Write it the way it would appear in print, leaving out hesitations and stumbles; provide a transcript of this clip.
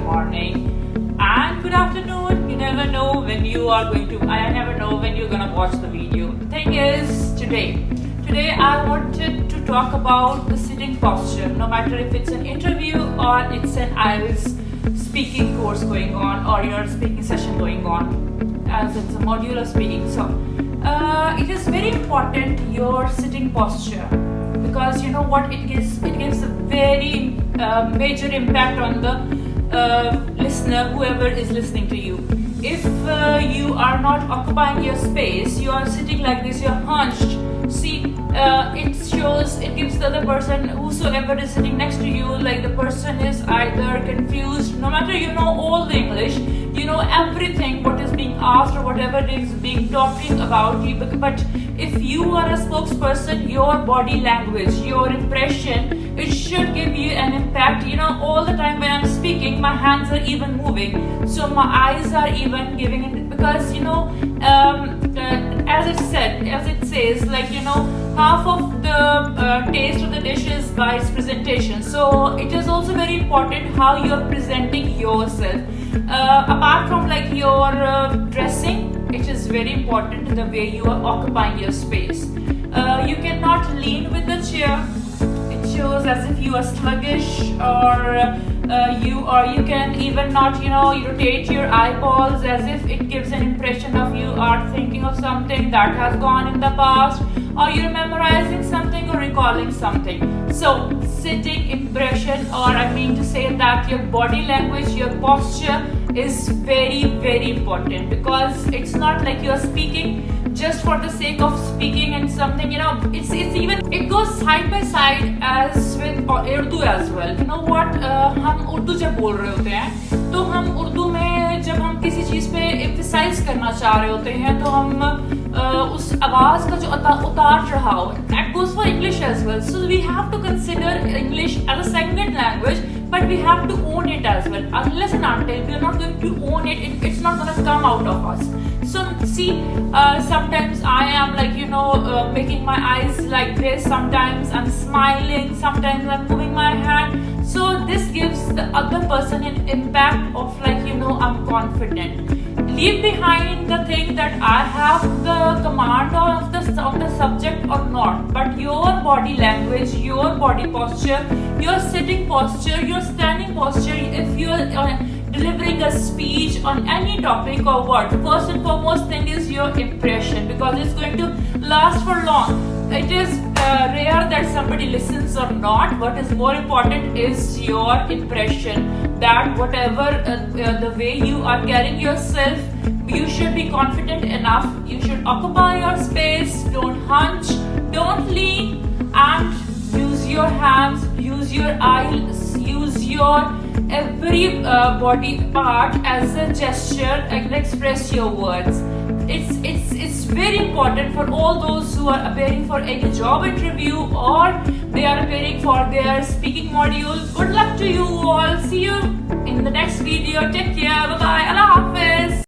morning, and good afternoon. You never know when you are going to, I never know when you're gonna watch the video. The thing is, today I wanted to talk about the sitting posture, no matter if it's an interview or it's an IELTS speaking course going on or your speaking session going on, as it's a module of speaking. So it is very important your sitting posture, because you know what, it gives a very major impact on the listener, whoever is listening to you. If you are not occupying your space, you are sitting like this, you're hunched, see, it gives the other person, whosoever is sitting next to you, like the person is either confused, no matter you know all the English, you know everything what is being asked or whatever is being talking about you, but if you are a spokesperson, your body language, your impression, it should give you an impact. You know, all the time when I'm speaking, my hands are even moving, so my eyes are even giving it, because you know, as it says, like you know, half of the taste of the dish is by its presentation. So it is also very important how you're presenting yourself. Apart from like your dressing, it is very important the way you are occupying your space. You cannot lean with the chair. It shows as if you are sluggish, or you can even not, you know, rotate your eyeballs, as if it gives an impression of you are thinking of something that has gone in the past, or you're memorizing something or recalling something. So sitting impression, or I mean to say that your body language, your posture is very, very important, because it's not like you're speaking just for the sake of speaking and something, you know, it goes side by side as with Urdu as well. You know what, हम उर्दू जब बोल रहे होते हैं, तो हम उर्दू में जब हम किसी चीज़ पे emphasize करना चाह रहे होते हैं, तो हम उस आवाज़ का जो उतार चढ़ाव, that goes for English as well. So we have to consider English as a second language, but we have to own it as well. Unless and until we are not going to own it, it's not going to come out of us. So see, sometimes I am like, you know, making my eyes like this, sometimes I'm smiling, sometimes I'm moving my hand. So this gives the other person an impact of like, you know, I'm confident. Leave behind the thing that I have the command of the subject or not, but your body language, your body posture, your sitting posture, your standing posture, if you are delivering a speech on any topic or what, first and foremost thing is your impression, because it's going to last for long. It is rare that somebody listens or not. What is more important is your impression, that whatever the way you are carrying yourself, you should be confident enough. You should occupy your space, don't hunch, don't lean, and use your hands, use your eyes, use your every body part as a gesture and express your words. It's very important for all those who are appearing for any job interview, or they are appearing for their speaking module. Good luck to you all. See you in the next video. Take care. Bye bye. Allah Hafiz.